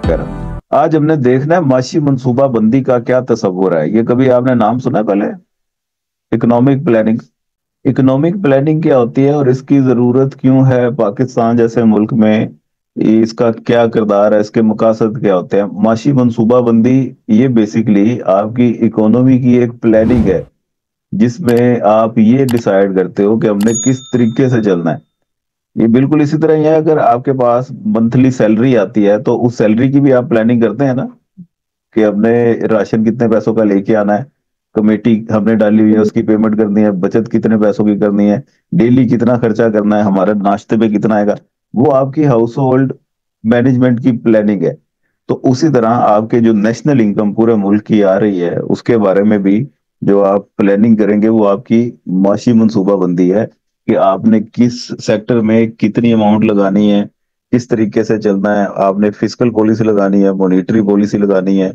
خیر آج ہم نے دیکھنا ہے معاشی منصوبہ بندی کا کیا تصور ہے. یہ کبھی آپ نے نام سنا ہے پہلے؟ Economic planning. اکنامک پلاننگ کیا ہوتی ہے اور اس کی ضرورت کیوں ہے پاکستان جیسے ملک میں؟ اس کا کیا کردار ہے؟ اس کے مقاصد کیا ہوتے ہیں؟ معاشی منصوبہ بندی یہ بیسیکلی آپ کی اکانومی کی ایک پلاننگ ہے جس میں آپ یہ ڈیسائیڈ کرتے ہو کہ ہم نے کس طریقے سے چلنا ہے. یہ بالکل اسی طرح ہی ہے. اگر آپ کے پاس منتھلی سیلری آتی ہے تو اس سیلری کی بھی آپ پلاننگ کرتے ہیں نا کہ ہم نے راشن کتنے پیسوں کا لے کے آنا ہے، کمیٹی ہم نے ڈالی ہوئی ہے اس کی پیمنٹ کرنی ہے، بچت کتنے پیسوں کی کرنی ہے، ڈیلی کتنا خرچہ کرنا ہے، ہمارے ناشتے پہ کتنا آئے گا. وہ آپ کی ہاؤس ہولڈ مینجمنٹ کی پلاننگ ہے. تو اسی طرح آپ کے جو نیشنل انکم پورے ملک کی آ رہی ہے اس کے بارے میں بھی جو آپ پلاننگ کریں گے وہ آپ کی معاشی منصوبہ بندی ہے کہ آپ نے کس سیکٹر میں کتنی اماؤنٹ لگانی ہے، کس طریقے سے چلنا ہے. آپ نے فسکل پالیسی لگانی ہے، مانیٹری پالیسی لگانی ہے،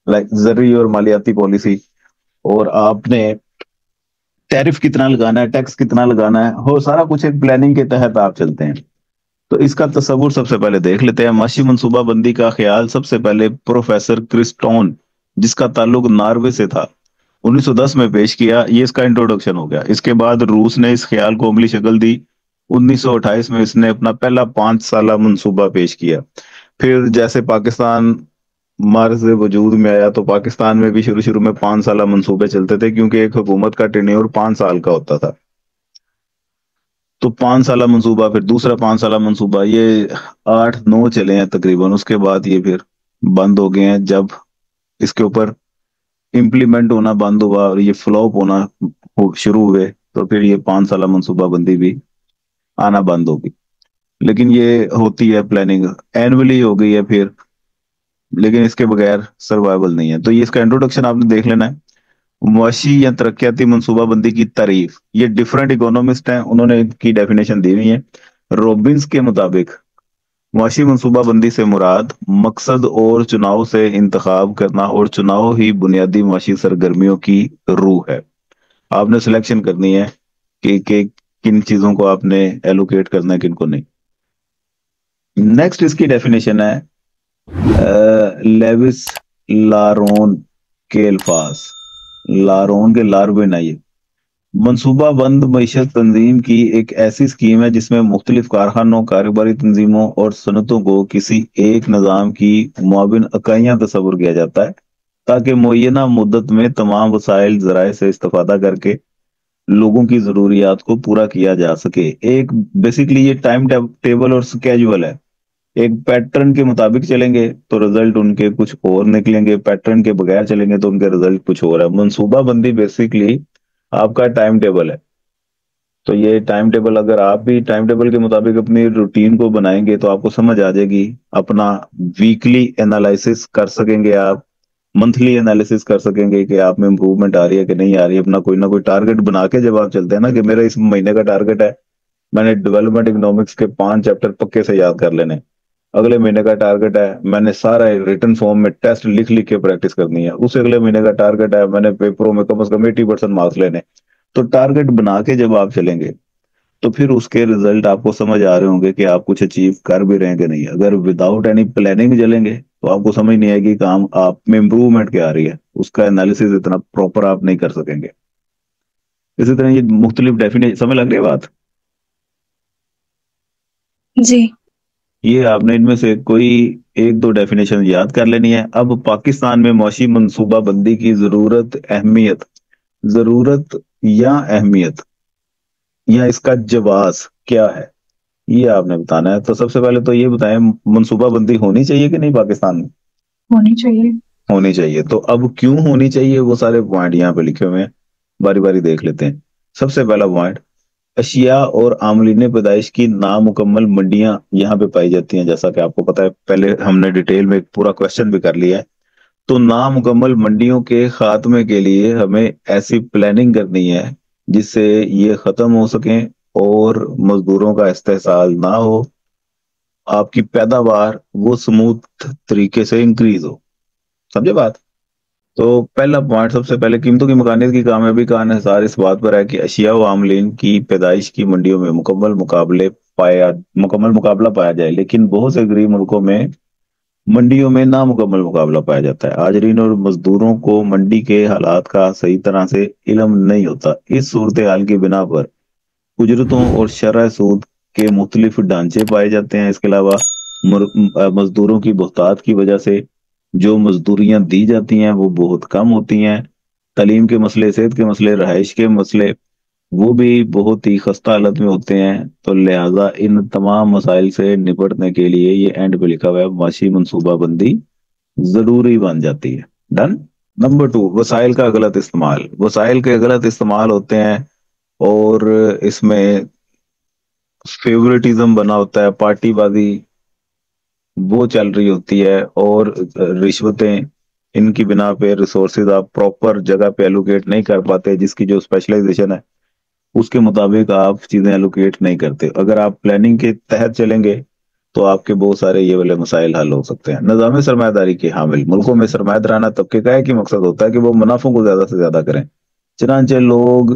لائک زرعی اور مالیاتی پالیسی، اور آپ نے ٹیرف کتنا لگانا ہے، ٹیکس کتنا لگانا ہے، وہ سارا کچھ ایک پلاننگ کے تحت آپ چلتے ہیں. تو اس کا تصور سب سے پہلے دیکھ لیتے ہیں. معاشی منصوبہ بندی کا خیال سب سے پہلے پروفیسر کرسٹون، جس کا تعلق ناروے سے تھا، 1910 میں پیش کیا. یہ اس کا انٹروڈکشن ہو گیا. اس کے بعد روس نے اس خیال کو عملی شکل دی. 1928 میں اس نے اپنا پہلا 5 سالہ منصوبہ پیش کیا. پھر جیسے پاکستان مارز وجود میں آیا تو پاکستان میں بھی شروع میں 5 سالہ منصوبے چلتے تھے کیونکہ ایک حکومت کا ٹینیور 5 سال کا ہوتا تھا. تو 5 سالہ منصوبہ، پھر دوسرا 5 سالہ منصوبہ، یہ 8 9 چلے ہیں تقریباً. اس کے بعد یہ پھر بند ہو گئے ہیں. جب اس کے اوپر امپلیمنٹ ہونا بند ہوا اور یہ فلوپ ہونا شروع ہوئے تو پھر یہ 5 سالہ منصوبہ بندی بھی آنا بند ہوگی. لیکن یہ ہوتی ہے پلاننگ اینولی ہو گئی ہے پھر، لیکن اس کے بغیر سروائیول نہیں ہے. تو یہ اس کا انٹروڈکشن آپ نے دیکھ لینا ہے. معاشی یا ترقیاتی منصوبہ بندی کی تعریف، یہ ڈیفرنٹ اکونومسٹ ہیں، انہوں نے ان کی ڈیفینیشن دی ہوئی ہے. روبنس کے مطابق معاشی منصوبہ بندی سے مراد مقصد اور چناؤ سے انتخاب کرنا، اور چناؤ ہی بنیادی معاشی سرگرمیوں کی روح ہے. آپ نے سلیکشن کرنی ہے کہ کن چیزوں کو آپ نے ایلوکیٹ کرنا ہے، کن کو نہیں. نیکسٹ اس کی ڈیفینیشن ہے لیوس لارون کے الفاظ. لارون کے لاروین ہے. یہ منصوبہ بند معیشت تنظیم کی ایک ایسی اسکیم ہے جس میں مختلف کارخانوں، کاروباری تنظیموں اور صنعتوں کو کسی ایک نظام کی معاون اکائیاں تصور کیا جاتا ہے تاکہ معینہ مدت میں تمام وسائل ذرائع سے استفادہ کر کے لوگوں کی ضروریات کو پورا کیا جا سکے. ایک بیسیکلی یہ ٹائم ٹیبل اور سکیجول ہے. ایک پیٹرن کے مطابق چلیں گے تو رزلٹ ان کے کچھ اور نکلیں گے، پیٹرن کے بغیر چلیں گے تو ان کے رزلٹ کچھ اور ہے. منصوبہ بندی بیسیکلی آپ کا ٹائم ٹیبل ہے. تو یہ ٹائم ٹیبل اگر آپ بھی ٹائم ٹیبل کے مطابق اپنی روٹین کو بنائیں گے تو آپ کو سمجھ آ جائے گی. اپنا ویکلی انالائسس کر سکیں گے، آپ منتھلی انالیسس کر سکیں گے کہ آپ میں امپروومنٹ آ رہی ہے کہ نہیں آ رہی ہے. اپنا کوئی نہ کوئی ٹارگٹ بنا کے جب آپ چلتے ہیں نا کہ میرا اس مہینے کا ٹارگٹ ہے میں نے ڈیولپمنٹ اکنامکس کے 5 چیپٹر پکے سے یاد کر لینے، اگلے مہینے کا ٹارگٹ ہے میں نے سارا ریٹن فارم میں ٹیسٹ لکھ کے پریکٹس کرنی ہے، اس اگلے مہینے کا ٹارگٹ ہے میں نے پیپروں میں کم از کم 80% مارکس لینے. تو ٹارگٹ بنا کے جب آپ چلیں گے تو پھر اس کے ریزلٹ آپ کو سمجھ آ رہے ہوں گے کہ آپ کچھ اچیو کر بھی رہے ہیں کہ نہیں. اگر وداؤٹ اینی پلاننگ چلیں گے تو آپ کو سمجھ نہیں آئے گی کام آپ میں امپروومنٹ کیا آ رہی ہے، اس کا انالیسس اتنا پراپر آپ نہیں کر سکیں گے. اسی طرح یہ مختلف ڈیفینیشن سمجھ لگ رہی ہے بات؟ جی یہ آپ نے ان میں سے کوئی 1 2 ڈیفینیشن یاد کر لینی ہے. اب پاکستان میں معاشی منصوبہ بندی کی ضرورت یا اہمیت یا اس کا جواز کیا ہے یہ آپ نے بتانا ہے. تو سب سے پہلے تو یہ بتائیں منصوبہ بندی ہونی چاہیے کہ نہیں پاکستان میں؟ ہونی چاہیے. ہونی چاہیے. تو اب کیوں ہونی چاہیے وہ سارے پوائنٹ یہاں پہ لکھے ہوئے ہیں، باری باری دیکھ لیتے ہیں. سب سے پہلا پوائنٹ، اشیاء اور عاملین پیدائش کی نامکمل منڈیاں یہاں پہ پائی جاتی ہیں. جیسا کہ آپ کو پتا ہے پہلے ہم نے ڈیٹیل میں ایک پورا کوشچن بھی کر لیا ہے. تو نامکمل منڈیوں کے خاتمے کے لیے ہمیں ایسی پلاننگ کرنی ہے جس سے یہ ختم ہو سکیں اور مزدوروں کا استحصال نہ ہو، آپ کی پیداوار وہ سموتھ طریقے سے انکریز ہو. سمجھے بات؟ تو پہلا پوائنٹ سب سے پہلے، قیمتوں کی مقامیت کی کامیابی کا انحصار اس بات پر ہے کہ اشیاء و عاملین کی پیدائش کی منڈیوں میں مکمل مقابلہ پایا جائے. لیکن بہت سے غریب ملکوں میں منڈیوں میں نامکمل مقابلہ پایا جاتا ہے، حاضرین اور مزدوروں کو منڈی کے حالات کا صحیح طرح سے علم نہیں ہوتا، اس صورتحال کی بنا پر اجرتوں اور شرح سود کے مختلف ڈھانچے پائے جاتے ہیں۔ اس کے علاوہ مزدوروں کی بہتات کی وجہ سے جو مزدوریاں دی جاتی ہیں وہ بہت کم ہوتی ہیں، تعلیم کے مسئلے، صحت کے مسئلے، رہائش کے مسئلے وہ بھی بہت ہی خستہ حالت میں ہوتے ہیں۔ تو لہٰذا ان تمام مسائل سے نپٹنے کے لیے یہ اینڈ پہ لکھا ہوا ہے معاشی منصوبہ بندی ضروری بن جاتی ہے۔ ڈن۔ نمبر 2، وسائل کا غلط استعمال۔ وسائل کے غلط استعمال ہوتے ہیں اور اس میں فیورٹزم بنا ہوتا ہے، پارٹی بازی وہ چل رہی ہوتی ہے، اور رشوتیں، ان کی بنا پہ ریسورسز آپ پراپر جگہ پہ ایلوکیٹ نہیں کر پاتے، جس کی جو اسپیشلائزیشن ہے اس کے مطابق آپ چیزیں ایلوکیٹ نہیں کرتے۔ اگر آپ پلاننگ کے تحت چلیں گے تو آپ کے بہت سارے یہ والے مسائل حل ہو سکتے ہیں۔ نظام سرمایہ داری کے حامل ملکوں میں سرمایہ دارانہ طبقے کا ایک ہی مقصد ہوتا ہے کہ وہ منافعوں کو زیادہ سے زیادہ کریں، چنانچہ لوگ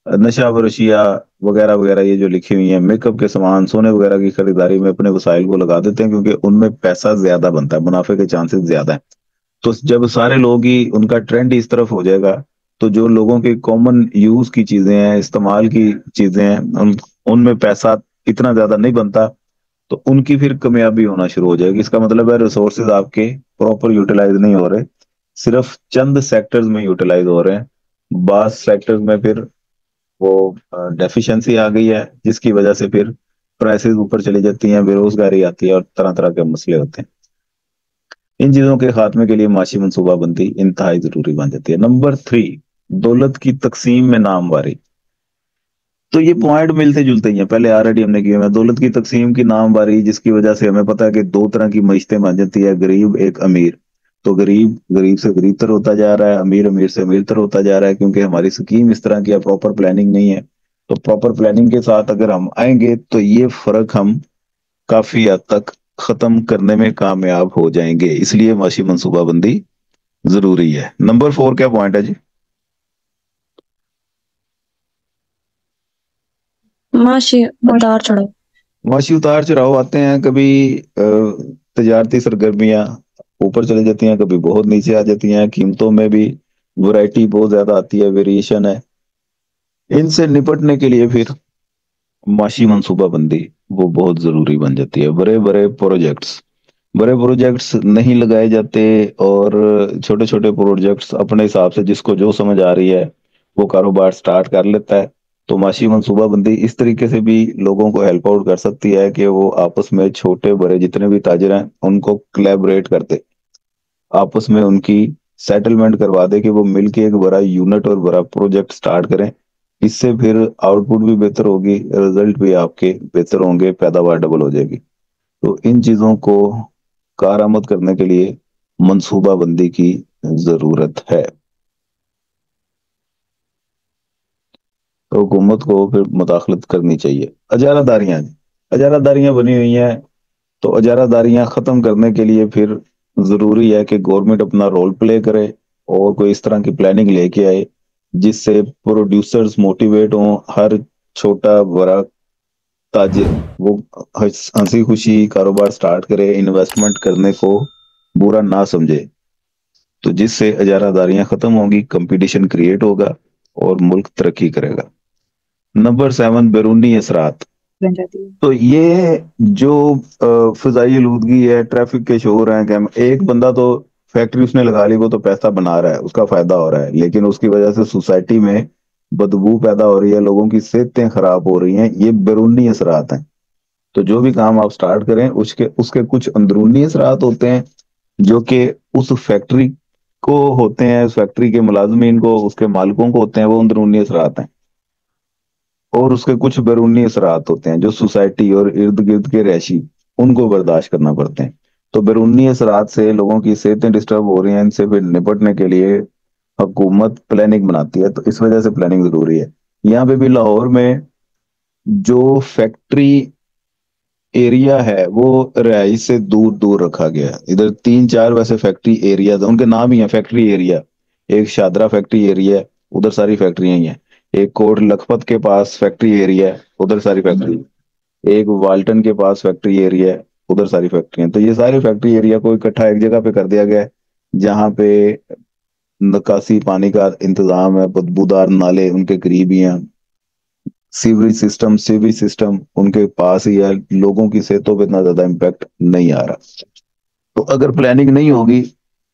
نشہ و اشیاء وغیرہ وغیرہ یہ جو لکھی ہوئی ہیں، میک اپ کے سامان، سونے وغیرہ کی خریداری میں اپنے وسائل کو لگا دیتے ہیں کیونکہ ان میں پیسہ زیادہ بنتا ہے، منافع کے چانسز زیادہ ہیں۔ تو جب سارے لوگ ہی ان کا ٹرینڈ اس طرف ہو جائے گا تو جو لوگوں کے کامن یوز کی چیزیں ہیں، استعمال کی چیزیں ہیں، ان میں پیسہ اتنا زیادہ نہیں بنتا، تو ان کی پھر کامیابی ہونا شروع ہو جائے گی۔ اس کا مطلب ہے ریسورسز آپ کے پراپر یوٹیلائز نہیں ہو رہے، صرف چند سیکٹرز میں یوٹیلائز ہو رہے ہیں، بعض سیکٹرز میں پھر وہ ڈیفیشنسی آ گئی ہے، جس کی وجہ سے پھر پرائسز اوپر چلی جاتی ہیں، بے روزگاری آتی ہے اور طرح طرح کے مسئلے ہوتے ہیں۔ ان چیزوں کے خاتمے کے لیے معاشی منصوبہ بندی انتہائی ضروری بن جاتی ہے۔ نمبر 3، دولت کی تقسیم میں نامواری۔ تو یہ پوائنٹ ملتے جلتے ہی ہیں، پہلے آلریڈی ہم نے کیے ہیں۔ دولت کی تقسیم کی نامواری، جس کی وجہ سے ہمیں پتہ ہے کہ دو طرح کی معیشتیں بن جاتی ہے، غریب ایک امیر۔ تو غریب غریب سے غریب تر ہوتا جا رہا ہے، امیر امیر سے امیر تر ہوتا جا رہا ہے، کیونکہ ہماری سکیم اس طرح کی پراپر پلاننگ نہیں ہے۔ تو پراپر پلاننگ کے ساتھ اگر ہم آئیں گے تو یہ فرق ہم کافی حد تک ختم کرنے میں کامیاب ہو جائیں گے، اس لیے معاشی منصوبہ بندی ضروری ہے۔ نمبر 4 کیا پوائنٹ ہے جی؟ معاشی اتار چڑھاؤ۔ معاشی اتار چڑھاؤ آتے ہیں، کبھی تجارتی سرگرمیاں اوپر چلی جاتی ہیں، کبھی بہت نیچے آ جاتی ہیں، قیمتوں میں بھی ورائٹی بہت زیادہ آتی ہے، ویریشن ہے۔ ان سے نپٹنے کے لیے پھر معاشی منصوبہ بندی وہ بہت ضروری بن جاتی ہے۔ بڑے پروجیکٹس نہیں لگائے جاتے، اور چھوٹے چھوٹے پروجیکٹس اپنے حساب سے جس کو جو سمجھ آ رہی ہے وہ کاروبار سٹارٹ کر لیتا ہے۔ تو معاشی منصوبہ بندی اس طریقے سے بھی لوگوں کو ہیلپ آؤٹ کر سکتی ہے کہ وہ آپس میں چھوٹے بڑے جتنے بھی تاجر ہیں ان کو کلیبریٹ کرتے، آپس میں ان کی سیٹلمنٹ کروا دے کہ وہ مل کے ایک بڑا یونٹ اور بڑا پروجیکٹ سٹارٹ کریں۔ اس سے پھر آؤٹ پٹ بھی بہتر ہوگی، رزلٹ بھی آپ کے بہتر ہوں گے، پیداوار ڈبل ہو جائے گی۔ تو ان چیزوں کو کارآمد کرنے کے لیے منصوبہ بندی کی ضرورت ہے۔ تو حکومت کو پھر مداخلت کرنی چاہیے۔ اجارہ داریاں، اجارہ داریاں بنی ہوئی ہیں، تو اجارہ داریاں ختم کرنے کے لیے پھر ضروری ہے کہ گورنمنٹ اپنا رول پلے کرے اور کوئی اس طرح کی پلاننگ لے کے آئے جس سے پروڈیوسرز موٹیویٹ ہوں، ہر چھوٹا بڑا تاجر وہ ہنسی خوشی کاروبار سٹارٹ کرے، انویسٹمنٹ کرنے کو برا نہ سمجھے، تو جس سے اجارہ داریاں ختم ہوں گی، کمپٹیشن کریٹ ہوگا اور ملک ترقی کرے گا۔ نمبر 7، بیرونی اثرات۔ بن جاتی ہے۔ تو یہ جو فضائی آلودگی ہے، ٹریفک کے شور ہیں، کہ ایک بندہ تو فیکٹری اس نے لگا لی، وہ تو پیسہ بنا رہا ہے، اس کا فائدہ ہو رہا ہے، لیکن اس کی وجہ سے سوسائٹی میں بدبو پیدا ہو رہی ہے، لوگوں کی صحتیں خراب ہو رہی ہیں، یہ بیرونی اثرات ہیں۔ تو جو بھی کام آپ سٹارٹ کریں اس کے کچھ اندرونی اثرات ہوتے ہیں جو کہ اس فیکٹری کو ہوتے ہیں، اس فیکٹری کے ملازمین کو، اس کے مالکوں کو ہوتے ہیں، وہ اندرونی اثرات ہیں، اور اس کے کچھ بیرونی اثرات ہوتے ہیں جو سوسائٹی اور ارد گرد کے رہائشی ان کو برداشت کرنا پڑتے ہیں۔ تو بیرونی اثرات سے لوگوں کی صحتیں ڈسٹرب ہو رہی ہیں، ان سے پھر نپٹنے کے لیے حکومت پلاننگ بناتی ہے، تو اس وجہ سے پلاننگ ضروری ہے۔ یہاں پہ بھی لاہور میں جو فیکٹری ایریا ہے وہ رہائش سے دور دور رکھا گیا ہے۔ ادھر 3 4 ویسے فیکٹری ایریاز، ان کے نام ہی ہیں فیکٹری ایریا۔ ایک شادرہ فیکٹری ایریا ہے، ادھر ساری فیکٹریاں ہی ہیں۔ ایک کوٹ لکھپت کے پاس فیکٹری ایریا ہے، ادھر ساری فیکٹری۔ ایک والٹن کے پاس فیکٹری ایریا ہے، ادھر ساری فیکٹری ہیں. تو یہ ساری فیکٹری ایریا کو اکٹھا ایک جگہ پہ کر دیا گیا ہے جہاں پہ نکاسی پانی کا انتظام ہے, بدبودار نالے ان کے قریب ہی ہیں, سیوریج سسٹم ان کے پاس ہی ہے, لوگوں کی صحتوں پہ اتنا زیادہ امپیکٹ نہیں آ رہا. تو اگر پلاننگ نہیں ہوگی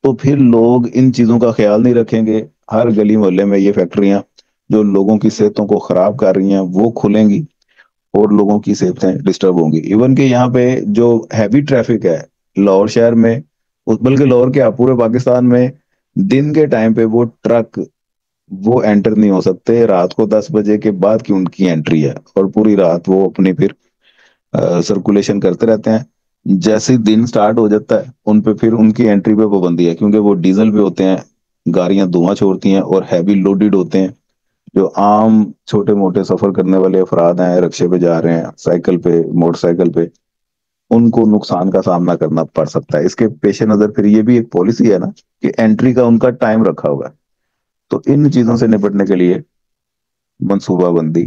تو پھر لوگ ان چیزوں کا خیال نہیں رکھیں گے. ہر گلی محلے میں یہ فیکٹریاں جو لوگوں کی صحتوں کو خراب کر رہی ہیں وہ کھلیں گی اور لوگوں کی صحتیں ڈسٹرب ہوں گی. ایون کہ یہاں پہ جو ہیوی ٹریفک ہے لاہور شہر میں, بلکہ لاہور کیا پورے پاکستان میں, دن کے ٹائم پہ وہ ٹرک وہ انٹر نہیں ہو سکتے. رات کو 10 بجے کے بعد کی ان کی انٹری ہے اور پوری رات وہ اپنی پھر سرکولیشن کرتے رہتے ہیں. جیسے ہی دن سٹارٹ ہو جاتا ہے ان پہ پھر ان کی انٹری پہ پابندی ہے, کیونکہ وہ ڈیزل پہ ہوتے ہیں, گاڑیاں دھواں چھوڑتی ہیں اور ہیوی لوڈڈ ہوتے ہیں. جو عام چھوٹے موٹے سفر کرنے والے افراد ہیں, رکشے پہ جا رہے ہیں, سائیکل پہ, موٹر سائیکل پہ, ان کو نقصان کا سامنا کرنا پڑ سکتا ہے. اس کے پیش نظر پھر یہ بھی ایک پالیسی ہے نا کہ انٹری کا ان کا ٹائم رکھا ہوا ہے. تو ان چیزوں سے نپٹنے کے لیے منصوبہ بندی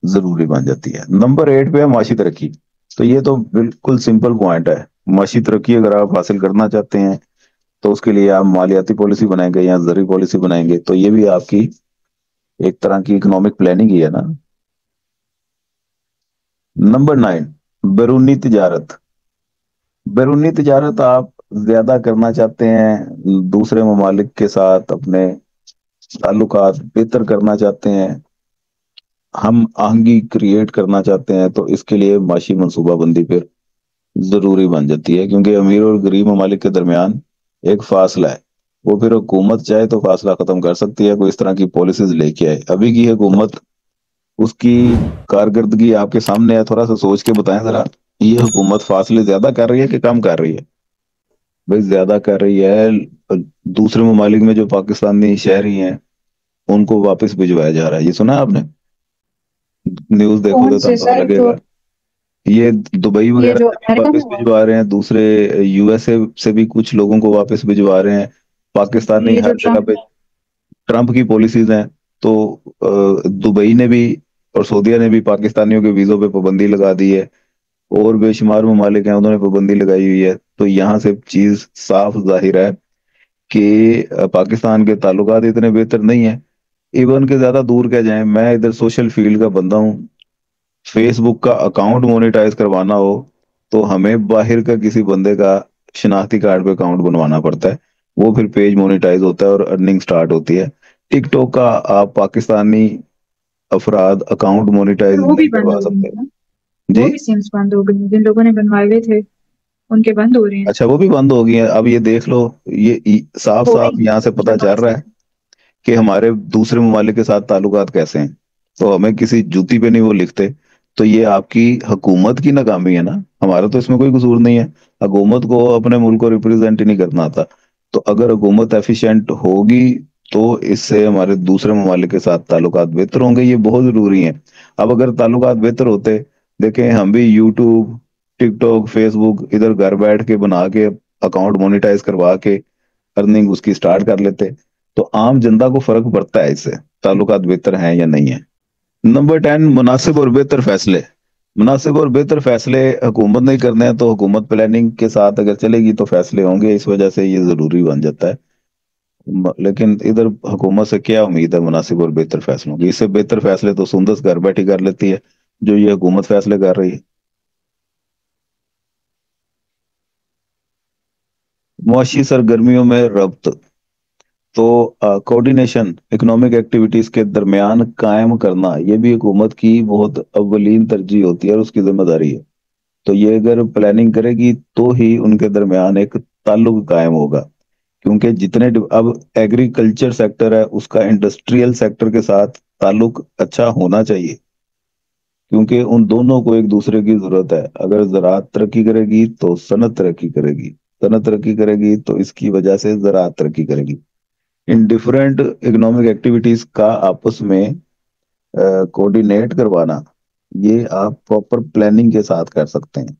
ضروری بن جاتی ہے. نمبر 8 پہ ہے معاشی ترقی. تو یہ تو بالکل سمپل پوائنٹ ہے. معاشی ترقی اگر آپ حاصل کرنا چاہتے ہیں تو اس کے لیے آپ مالیاتی پالیسی بنائیں گے یا زرعی پالیسی بنائیں گے, تو یہ بھی آپ کی ایک طرح کی اکنامک پلاننگ ہی ہے نا. نمبر 9, بیرونی تجارت. بیرونی تجارت آپ زیادہ کرنا چاہتے ہیں, دوسرے ممالک کے ساتھ اپنے تعلقات بہتر کرنا چاہتے ہیں, ہم آہنگی کریٹ کرنا چاہتے ہیں, تو اس کے لیے معاشی منصوبہ بندی پھر ضروری بن جاتی ہے. کیونکہ امیر اور غریب ممالک کے درمیان ایک فاصلہ ہے, وہ پھر حکومت چاہے تو فاصلہ ختم کر سکتی ہے, کوئی اس طرح کی پالیسیز لے کے آئے. ابھی کی حکومت اس کی کارکردگی آپ کے سامنے ہے, تھوڑا سا سوچ کے بتائیں ذرا. یہ حکومت فاصلے زیادہ کر رہی ہے کہ کم کر رہی ہے؟ بھائی زیادہ کر رہی ہے. دوسرے ممالک میں جو پاکستانی شہری ہیں ان کو واپس بھجوایا جا رہا ہے, یہ سنا ہے آپ نے؟ نیوز دیکھو کون تو سے تب پتہ سر لگے جو گا. یہ دبئی یہ وغیرہ جو سے بھی امریکہ میں واپس ہوا بھجوا رہے ہیں, دوسرے یو ایس اے سے بھی کچھ لوگوں کو واپس بھجوا رہے ہیں. پاکستانی یہ جو ہر جگہ ٹرمپ پہ ٹرمپ کی پالیسیز ہیں. تو دبئی نے بھی اور سعودیہ نے بھی پاکستانیوں کے ویزوں پہ پابندی لگا دی ہے, اور بے شمار ممالک ہیں انہوں نے پابندی لگائی ہوئی ہے. تو یہاں سے چیز صاف ظاہر ہے کہ پاکستان کے تعلقات اتنے بہتر نہیں ہیں. ایون کہ زیادہ دور کیا جائیں, میں ادھر سوشل فیلڈ کا بندہ ہوں. فیس بک کا اکاؤنٹ مونیٹائز کروانا ہو تو ہمیں باہر کا کسی بندے کا شناختی کارڈ پہ اکاؤنٹ بنوانا پڑتا ہے, وہ پھر پیج مونیٹائز ہوتا ہے اور ارننگ سٹارٹ ہوتی ہے. ٹک ٹاک کا آپ پاکستانی افراد اکاؤنٹ سر مونیٹائز وہ بھی نہیں بند کروا ہو گئی سکتے. ہیں نا، وہ جی, بھی سیمس بند ہو گئی ہیں، جن لوگوں نے بنوائے ہوئے تھے ان کے بند ہو رہے ہیں. اچھا وہ بھی بند ہو گئی ہیں. اب یہ دیکھ لو, یہ صاف ہو صاف گئی یہاں سے پتا چل رہا ہے کہ ہمارے دوسرے ممالک کے ساتھ تعلقات کیسے ہیں. تو ہمیں کسی جوتی پہ نہیں وہ لکھتے. تو یہ آپ کی حکومت کی ناکامی ہے نا, ہمارا تو اس میں کوئی قصور نہیں ہے. حکومت کو اپنے ملک کو ریپرزینٹ ہی نہیں کرنا آتا. تو اگر حکومت ایفیشینٹ ہوگی تو اس سے ہمارے دوسرے ممالک کے ساتھ تعلقات بہتر ہوں گے, یہ بہت ضروری ہیں. اب اگر تعلقات بہتر ہوتے, دیکھیں ہم بھی یوٹیوب, ٹک ٹاک, فیس بک ادھر گھر بیٹھ کے بنا کے اکاؤنٹ مونیٹائز کروا کے ارننگ اس کی سٹارٹ کر لیتے, تو عام جنتا کو فرق پڑتا ہے اس سے تعلقات بہتر ہیں یا نہیں ہیں. نمبر 10, مناسب اور بہتر فیصلے. مناسب اور بہتر فیصلے حکومت نہیں کرنے ہیں تو حکومت پلاننگ کے ساتھ اگر چلے گی تو فیصلے ہوں گے, اس وجہ سے یہ ضروری بن جاتا ہے. لیکن ادھر حکومت سے کیا امید ہے مناسب اور بہتر فیصلوں کی؟ اس سے بہتر فیصلے تو سندس گھر بیٹھی کر لیتی ہے جو یہ حکومت فیصلے کر رہی ہے. معاشی سرگرمیوں میں ربط. تو کوارڈینیشن اکنامک ایکٹیویٹیز کے درمیان قائم کرنا یہ بھی حکومت کی بہت اولین ترجیح ہوتی ہے اور اس کی ذمہ داری ہے. تو یہ اگر پلاننگ کرے گی تو ہی ان کے درمیان ایک تعلق قائم ہوگا. کیونکہ جتنے اب ایگریکلچر سیکٹر ہے اس کا انڈسٹریل سیکٹر کے ساتھ تعلق اچھا ہونا چاہیے, کیونکہ ان دونوں کو ایک دوسرے کی ضرورت ہے. اگر زراعت ترقی کرے گی تو صنعت ترقی کرے گی, صنعت ترقی کرے گی تو اس کی وجہ سے زراعت ترقی کرے گی. ان ڈفرینٹ اکنامک ایکٹیویٹیز کا آپس میں کوڈینیٹ کروانا یہ آپ پراپر پلاننگ کے ساتھ کر سکتے ہیں.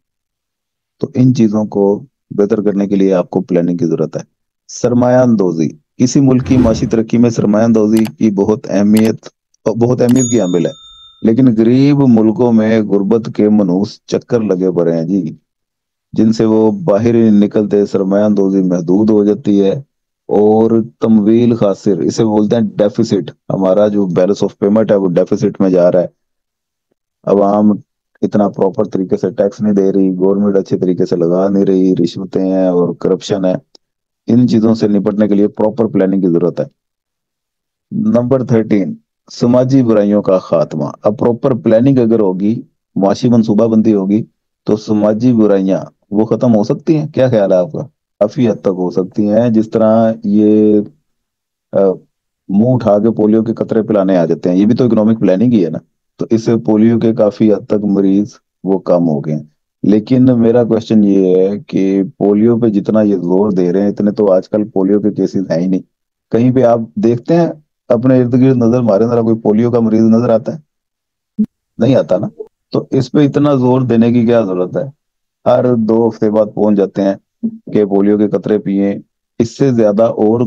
تو ان چیزوں کو بہتر کرنے کے لیے آپ کو پلاننگ کی ضرورت ہے. سرمایہ اندوزی. کسی ملک کی معاشی ترقی میں سرمایہ اندوزی کی بہت اہمیت کی حامل ہے. لیکن غریب ملکوں میں غربت کے منحوس چکر لگے پڑے ہیں جی. جن سے وہ باہر ہی نکلتے سرمایہ اندوزی محدود ہو جاتی ہے، اور تمویل خاسر اسے بولتے ہیں ڈیفیسٹ، ہمارا جو بیلنس آف پیمنٹ ہے وہ ڈیفیسٹ میں جا رہا ہے، عوام اتنا پراپر طریقے سے ٹیکس نہیں دے رہی، گورنمنٹ اچھے طریقے سے لگا نہیں رہی، رشوتیں ہیں اور کرپشن ہے، ان چیزوں سے نپٹنے کے لیے پراپر پلاننگ کی ضرورت ہے۔ نمبر 13، سماجی برائیوں کا خاتمہ۔ اب پراپر پلاننگ اگر ہوگی، معاشی منصوبہ بندی ہوگی، تو سماجی برائیاں وہ ختم ہو سکتی ہیں، کیا خیال ہے آپ کا؟ کافی حد تک ہو سکتی ہیں، جس طرح یہ منہ اٹھا کے پولیو کے قطرے پلانے آ جاتے ہیں، یہ بھی تو اکنامک پلاننگ ہی ہے نا، تو اس سے پولیو کے کافی حد تک مریض وہ کم ہو گئے ہیں۔ لیکن میرا کوشچن یہ ہے کہ پولیو پہ جتنا یہ زور دے رہے ہیں، اتنے تو آج کل پولیو کے کیسز ہیں ہی نہیں، کہیں پہ آپ دیکھتے ہیں اپنے ارد گرد نظر مارے ذرا، کوئی پولیو کا مریض نظر آتا ہے؟ نہیں آتا نا، تو اس پہ اتنا زور دینے کی کیا ضرورت ہے؟ ہر 2 ہفتے بعد پہنچ جاتے ہیں کہ پولیو کے قطرے پیئیں، اس سے زیادہ اور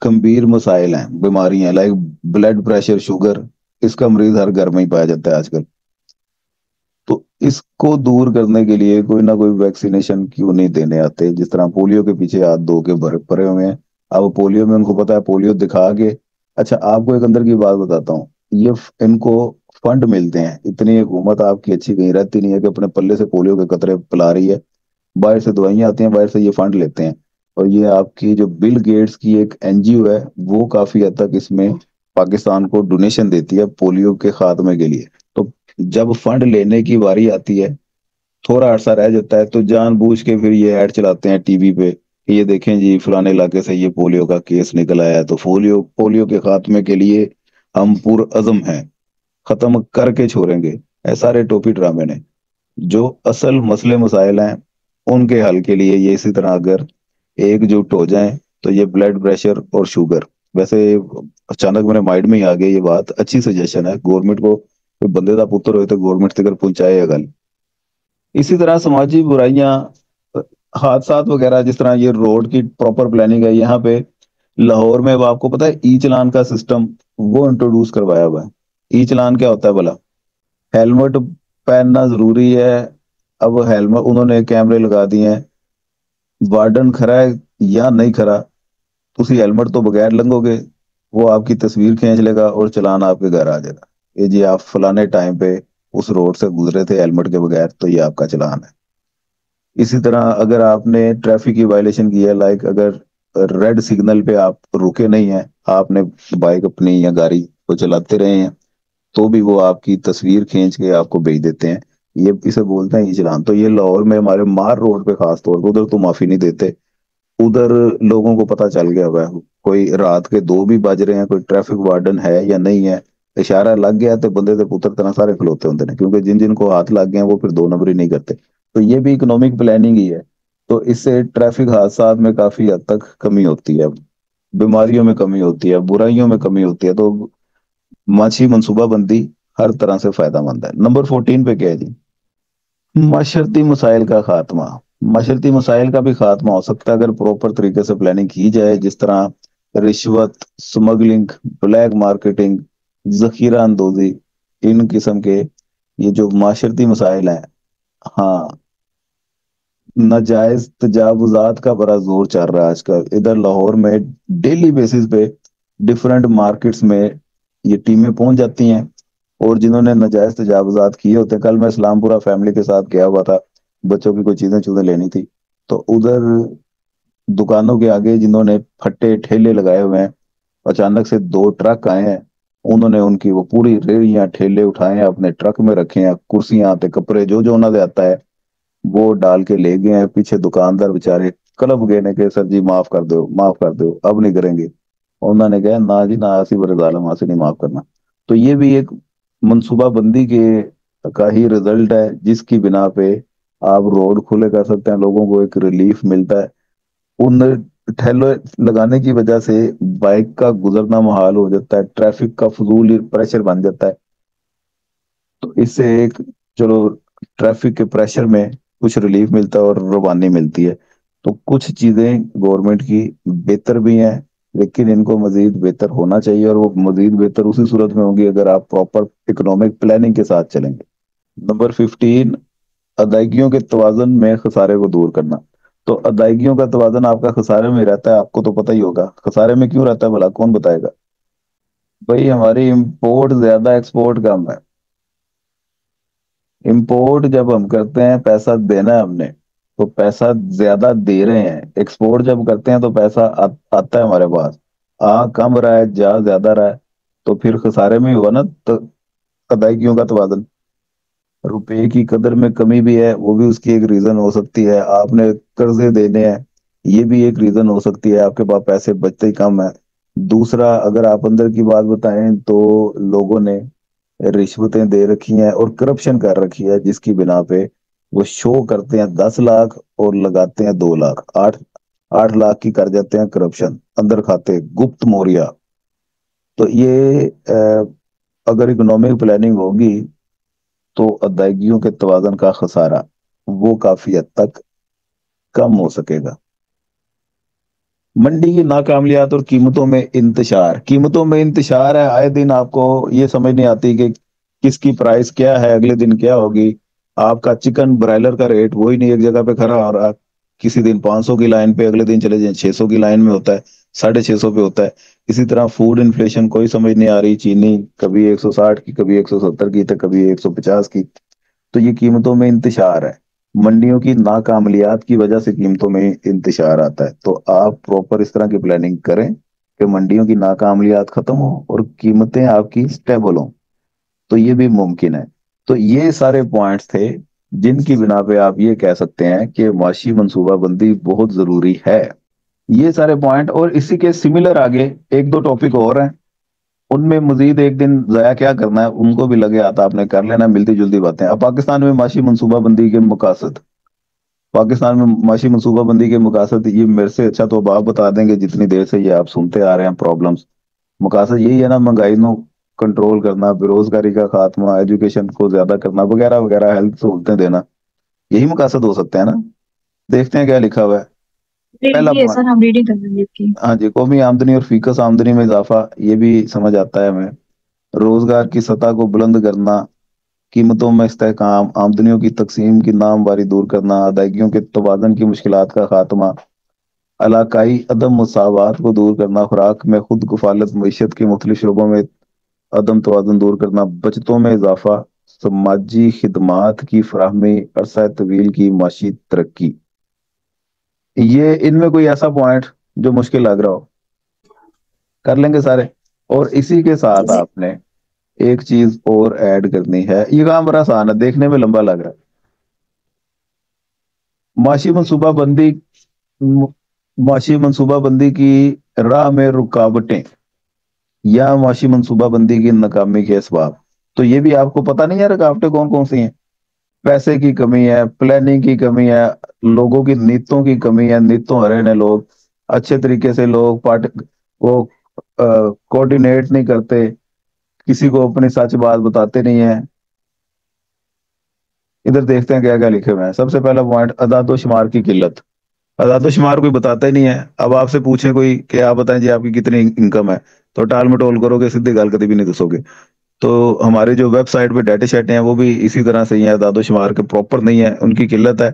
گمبھیر مسائل ہیں، بیماری ہیں، لائک بلڈ پریشر، شوگر، اس کا مریض ہر گھر میں ہی پایا جاتا ہے آج کل۔ تو اس کو دور کرنے کے لیے کوئی نہ کوئی ویکسینیشن کیوں نہیں دینے آتے؟ جس طرح پولیو کے پیچھے ہاتھ دھو کے پڑے ہوئے ہیں، اب پولیو میں ان کو پتا ہے، پولیو دکھا کے، اچھا آپ کو ایک اندر کی بات بتاتا ہوں، یہ ان کو فنڈ ملتے ہیں، اتنی حکومت آپ کی اچھی کہیں رہتی نہیں ہے کہ اپنے پلے سے پولیو کے قطرے پلا رہی ہے، باہر سے دوائیاں آتی ہیں، باہر سے یہ فنڈ لیتے ہیں، اور یہ آپ کی جو بل گیٹس کی ایک این جی او ہے، وہ کافی حد تک اس میں پاکستان کو ڈونیشن دیتی ہے پولیو کے خاتمے کے لیے۔ تو جب فنڈ لینے کی باری آتی ہے، تھوڑا عرصہ رہ جاتا ہے، تو جان بوجھ کے پھر یہ ایڈ چلاتے ہیں ٹی وی پہ کہ یہ دیکھیں جی فلانے علاقے سے یہ پولیو کا کیس نکل آیا ہے، تو پولیو کے خاتمے کے لیے ہم پرعزم ہیں، ختم کر کے چھوڑیں گے۔ اے سارے ٹوپی ڈرامے نے، جو اصل مسئلے مسائل ہیں ان کے حل کے لیے یہ اسی طرح اگر ایک جٹ ہو جائیں، تو یہ بلڈ پریشر اور شوگر، ویسے اچانک میرے مائنڈ میں ہی آ گئی یہ بات، اچھی سجیشن ہے گورنمنٹ کو، کوئی بندے کا پتر ہوئے تو گورنمنٹ تک پہنچائے گا گل۔ اسی طرح سماجی برائیاں، حادثات وغیرہ، جس طرح یہ روڈ کی پراپر پلاننگ ہے، یہاں پہ لاہور میں اب آپ کو پتا ہے ای چلان کا سسٹم وہ انٹروڈیوس کروایا ہوا ہے۔ ای چلان کیا ہوتا ہے بھلا؟ ہیلمٹ پہننا ضروری ہے، اب ہیلمٹ انہوں نے کیمرے لگا دیے ہیں، وارڈن کھڑا ہے یا نہیں کھڑا، اسی ہیلمٹ تو بغیر لنگو گے، وہ آپ کی تصویر کھینچ لے گا اور چلان آپ کے گھر آ جائے گا، یہ جی آپ فلانے ٹائم پہ اس روڈ سے گزرے تھے ہیلمٹ کے بغیر، تو یہ آپ کا چلان ہے۔ اسی طرح اگر آپ نے ٹریفک کی وائلیشن کی ہے، لائک اگر ریڈ سگنل پہ آپ رکے نہیں ہیں، آپ نے بائک اپنی یا گاڑی کو چلاتے رہے ہیں، تو بھی وہ آپ کی تصویر کھینچ کے آپ کو بھیج دیتے ہیں، یہ اسے بولتے ہیں یہ چلان۔ تو یہ لاہور میں ہمارے مار روڈ پہ خاص طور پہ ادھر تو معافی نہیں دیتے، ادھر لوگوں کو پتا چل گیا ہوا ہے، کوئی رات کے 2 بھی بج رہے ہیں، کوئی ٹریفک وارڈن ہے یا نہیں ہے، اشارہ لگ گیا تو بندے سے پتر طرح سارے کھلوتے ہوتے ہیں، کیونکہ جن جن کو ہاتھ لگ گئے ہیں وہ پھر 2 نمبری نہیں کرتے۔ تو یہ بھی اکنامک پلاننگ ہی ہے، تو اس سے ٹریفک حادثات میں کافی حد تک کمی ہوتی ہے، بیماریوں میں کمی ہوتی ہے، برائیوں میں کمی ہوتی ہے، تو معاشی منصوبہ بندی ہر طرح سے فائدہ مند ہے۔ نمبر 14 پہ کیا ہے جی؟ معاشرتی مسائل کا خاتمہ۔ معاشرتی مسائل کا بھی خاتمہ ہو سکتا ہے اگر پراپر طریقے سے پلاننگ کی جائے، جس طرح رشوت، سمگلنگ، بلیک مارکیٹنگ، ذخیرہ اندوزی، ان قسم کے یہ جو معاشرتی مسائل ہیں، ہاں، ناجائز تجاوزات کا بڑا زور چل رہا ہے آج کل ادھر لاہور میں، ڈیلی بیسس پہ ڈفرینٹ مارکیٹس میں یہ ٹیمیں پہنچ جاتی ہیں، اور جنہوں نے ناجائز تجاوزات کیے ہوتے ہیں، کل میں اسلام پورہ فیملی کے ساتھ گیا ہوا تھا، بچوں کی کوئی چیزیں لینی تھی، تو ادھر دکانوں کے آگے جنہوں نے پھٹے ٹھیلے لگائے ہوئے ہیں، اچانک سے 2 ٹرک آئے ہیں، انہوں نے ان کی وہ پوری ریڑیاں ٹھیلے اٹھائے ہیں، اپنے ٹرک میں رکھے ہیں، کرسیاں تے کپڑے جو جو انہوں نے آتا ہے وہ ڈال کے لے گئے ہیں، پیچھے دکاندار بےچارے کلپ گئے نے کہ سر جی معاف کر دو، معاف کر دو، اب نہیں کریں گے، انہوں نے کہا نہ جی نہ، اسی بڑے ظالم سے نہیں معاف کرنا۔ تو یہ بھی ایک منصوبہ بندی کے کا ہی رزلٹ ہے، جس کی بنا پہ آپ روڈ کھلے کر سکتے ہیں، لوگوں کو ایک ریلیف ملتا ہے، ان ٹھیلے لگانے کی وجہ سے بائک کا گزرنا محال ہو جاتا ہے، ٹریفک کا فضول پریشر بن جاتا ہے، تو اس سے ایک چلو ٹریفک کے پریشر میں کچھ ریلیف ملتا ہے اور روانی ملتی ہے۔ تو کچھ چیزیں گورنمنٹ کی بہتر بھی ہیں، لیکن ان کو مزید بہتر ہونا چاہیے، اور وہ مزید بہتر اسی صورت میں ہوگی اگر آپ پراپر اکنامک پلاننگ کے ساتھ چلیں گے۔ نمبر 15، ادائیگیوں کے توازن میں خسارے کو دور کرنا. تو ادائیگیوں کا توازن آپ کا خسارے میں رہتا ہے، آپ کو تو پتہ ہی ہوگا خسارے میں کیوں رہتا ہے، بھلا کون بتائے گا؟ بھائی ہماری امپورٹ زیادہ، ایکسپورٹ کم ہے. امپورٹ جب ہم کرتے ہیں پیسہ دینا ہے ہم نے، تو پیسہ زیادہ دے رہے ہیں. ایکسپورٹ جب کرتے ہیں تو پیسہ آتا ہے ہمارے پاس، کم رہا ہے جا زیادہ رہا ہے، تو پھر خسارے میں ہی ہوا نا ادائیگیوں کا توازن. روپے کی قدر میں کمی بھی ہے، وہ بھی اس کی ایک ریزن ہو سکتی ہے. آپ نے قرضے دینے ہیں، یہ بھی ایک ریزن ہو سکتی ہے، آپ کے پاس پیسے بچتے ہی کم ہے. دوسرا، اگر آپ اندر کی بات بتائیں تو لوگوں نے رشوتیں دے رکھی ہیں اور کرپشن کر رکھی ہے، جس کی بنا پہ وہ شو کرتے ہیں 10 لاکھ اور لگاتے ہیں 2 لاکھ. 8 8 لاکھ کی کر جاتے ہیں کرپشن اندر کھاتے، گپت موریا. تو یہ اگر اکنامک پلاننگ ہوگی تو ادائیگیوں کے توازن کا خسارہ وہ کافی حد تک کم ہو سکے گا. منڈی کی ناکامیات اور قیمتوں میں انتشار ہے. آئے دن آپ کو یہ سمجھ نہیں آتی کہ کس کی پرائس کیا ہے، اگلے دن کیا ہوگی. آپ کا چکن برائلر کا ریٹ وہی نہیں ایک جگہ پہ کھڑا ہو رہا، کسی دن 500 کی لائن پہ، اگلے دن چلے جائیں 600 کی لائن میں ہوتا ہے، 650 پہ ہوتا ہے. اسی طرح فوڈ انفلیشن کوئی سمجھ نہیں آ رہی، چینی کبھی 160 کی، کبھی 170 کی، تو کبھی 150 کی. تو یہ قیمتوں میں انتشار ہے. منڈیوں کی ناکاملیات کی وجہ سے قیمتوں میں انتشار آتا ہے. تو آپ پروپر اس طرح کی پلاننگ کریں کہ منڈیوں کی ناکاملیات ختم ہو اور قیمتیں آپ کی سٹیبل ہوں، تو یہ بھی ممکن ہے. تو یہ سارے پوائنٹس تھے جن کی بنا پہ آپ یہ کہہ سکتے ہیں کہ معاشی منصوبہ بندی بہت ضروری ہے. یہ سارے پوائنٹ اور اسی کے سملر آگے 1 2 ٹاپک اور ہیں، ان میں مزید ایک دن ضائع کیا کرنا ہے، ان کو بھی لگے آتا آپ نے کر لینا، ملتی جلتی باتیں. اب پاکستان میں معاشی منصوبہ بندی کے مقاصد، پاکستان میں معاشی منصوبہ بندی کے مقاصد یہ میرے سے اچھا تو اب آپ بتا دیں گے، جتنی دیر سے یہ آپ سنتے آ رہے ہیں پرابلمس. مقاصد یہی ہے نا، مہنگائی کو کنٹرول کرنا، بے روزگاری کا خاتمہ، ایجوکیشن کو زیادہ کرنا، وغیرہ وغیرہ، ہیلتھ سہولتیں دینا. یہی مقاصد ہو سکتے ہیں نا. دیکھتے ہیں کیا لکھا ہوا ہے. پہلا جی سر، ہم ریڈنگ کر لیں گے اس کی. ہاں جی، قومی آمدنی اور فیکس آمدنی میں اضافہ، یہ بھی سمجھ آتا ہے ہمیں. روزگار کی سطح کو بلند کرنا، قیمتوں میں استحکام، آمدنیوں کی تقسیم کی نامواری دور کرنا، ادائیگیوں کے توازن کی مشکلات کا خاتمہ، علاقائی عدم مساوات کو دور کرنا، خوراک میں خود کفالت، معیشت کے مختلف شعبوں میں عدم توازن دور کرنا، بچتوں میں اضافہ، سماجی خدمات کی فراہمی، عرصہ طویل کی معاشی ترقی. یہ ان میں کوئی ایسا پوائنٹ جو مشکل لگ رہا ہو؟ کر لیں گے سارے. اور اسی کے ساتھ آپ نے ایک چیز اور ایڈ کرنی ہے. یہ کام بڑا آسان ہے، دیکھنے میں لمبا لگ رہا ہے. معاشی منصوبہ بندی کی راہ میں رکاوٹیں یا معاشی منصوبہ بندی کی ناکامی کے اسباب. تو یہ بھی آپ کو پتہ نہیں ہے رکاوٹیں کون کون سی ہیں. پیسے کی کمی ہے، پلاننگ کی کمی ہے، لوگوں کی نیتوں کی کمی ہے. نیتوں ہرے نے لوگ اچھے طریقے سے لوگ وہ کوآرڈینیٹ نہیں کرتے، کسی کو اپنی سچ بات بتاتے نہیں ہیں. ادھر دیکھتے ہیں کیا کیا لکھے ہوئے ہیں. سب سے پہلا پوائنٹ، اعداد و شمار کی قلت. اعداد و شمار کوئی بتاتا ہی نہیں ہے. اب آپ سے پوچھیں کوئی کہ آپ بتائیں جی آپ کی کتنی انکم ہے، تو ٹال مٹول کرو گے، سیدھی گال کبھی بھی نہیں دسو گے. تو ہمارے جو ویب سائٹ پہ ڈیٹا شیٹ ہیں وہ بھی اسی طرح سے ہی ہیں، اعداد و شمار کے پراپر نہیں ہے، ان کی قلت ہے،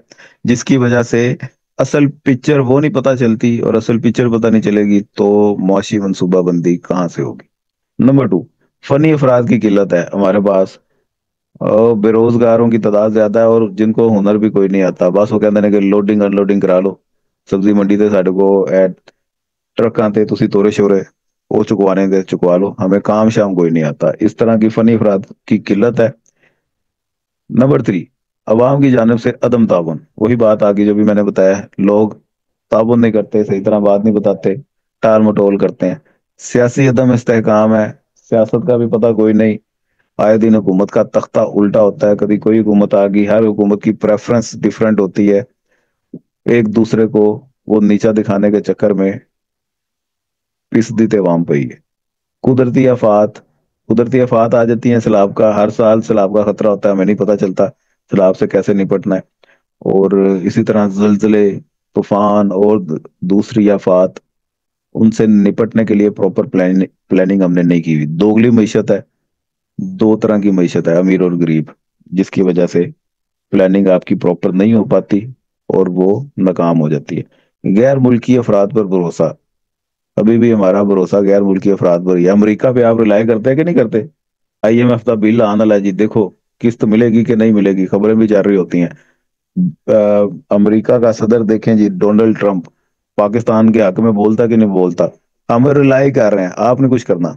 جس کی وجہ سے اصل پکچر وہ نہیں پتہ چلتی. اور اصل پکچر پتہ نہیں چلے گی تو معاشی منصوبہ بندی کہاں سے ہوگی. نمبر 2، فنی افراد کی قلت ہے ہمارے پاس. بے روزگاروں کی تعداد زیادہ ہے اور جن کو ہنر بھی کوئی نہیں آتا. بس وہ کہتے ہیں کہ لوڈنگ ان لوڈنگ کرا لو، سبزی منڈی تے ساڈے کو ٹرکاں تے تسی تورے شورے وہ چکوانے دے چکوا لو، ہمیں کام شام کوئی نہیں آتا. اس طرح کی فنی افراد کی قلت ہے. نمبر 3، عوام کی جانب سے عدم تعاون. وہی بات آگی جو بھی میں نے بتایا، لوگ تعاون نہیں کرتے، صحیح طرح بات نہیں بتاتے، ٹال مٹول کرتے ہیں. سیاسی عدم استحکام ہے، سیاست کا بھی پتہ کوئی نہیں. آئے دن حکومت کا تختہ الٹا ہوتا ہے، کبھی کوئی حکومت آ گئی، ہر حکومت کی پریفرنس ڈیفرنٹ ہوتی ہے. ایک دوسرے کو وہ نیچا دکھانے کے چکر میں پس دیتے عوام پہ ہی ہے. قدرتی آفات آ جاتی ہیں. سیلاب کا ہر سال سیلاب کا خطرہ ہوتا ہے، ہمیں نہیں پتہ چلتا سیلاب سے کیسے نپٹنا ہے. اور اسی طرح زلزلے، طوفان اور دوسری آفات، ان سے نپٹنے کے لیے پراپر پلاننگ ہم نے نہیں کی ہوئی. دوگلی معیشت ہے، 2 طرح کی معیشت ہے، امیر اور غریب، جس کی وجہ سے پلاننگ آپ کی پراپر نہیں ہو پاتی اور وہ ناکام ہو جاتی ہے۔ غیر ملکی افراد پر بھروسہ، ابھی بھی ہمارا بھروسہ غیر ملکی افراد پر ہی ہے۔ امریکہ پہ آپ ریلائی کرتے ہیں کہ نہیں کرتے؟ IMF کا بل آنا لا جی، دیکھو قسط ملے گی کہ نہیں ملے گی، خبریں بھی جا رہی ہوتی ہیں۔ امریکہ کا صدر دیکھیں جی، ڈونلڈ ٹرمپ، پاکستان کے حق میں بولتا کہ نہیں بولتا؟ ہم ریلائی کر رہے ہیں، آپ نے کچھ کرنا۔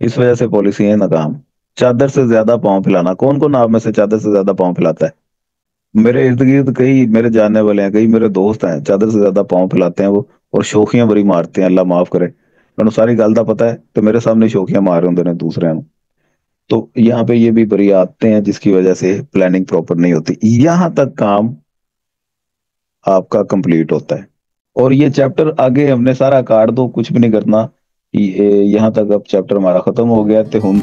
اس وجہ سے پالیسی ہے ناکام۔ چادر سے زیادہ پاؤں پھیلانا، کون کون آپ میں سے چادر سے زیادہ پاؤں پھیلاتا ہے؟ میرے ارد گرد کئی میرے جاننے والے ہیں، کئی میرے دوست ہیں، چادر سے زیادہ پاؤں پھیلاتے ہیں وہ، اور شوخیاں بڑی مارتے ہیں، اللہ معاف کرے، انہوں ساری گل دا پتا ہے تو میرے سامنے شوخیاں مار رہے ہوں دوسرے ہیں۔ تو یہاں پہ یہ بھی بری عادتیں ہیں جس کی وجہ سے پلاننگ پراپر نہیں ہوتی، یہاں تک کام آپ کا کمپلیٹ ہوتا ہے۔ اور یہ چیپٹر آگے ہم نے سارا کاٹ دو، کچھ بھی نہیں کرنا، یہاں تک اب چیپٹر ہمارا ختم ہو گیا۔ تے ہن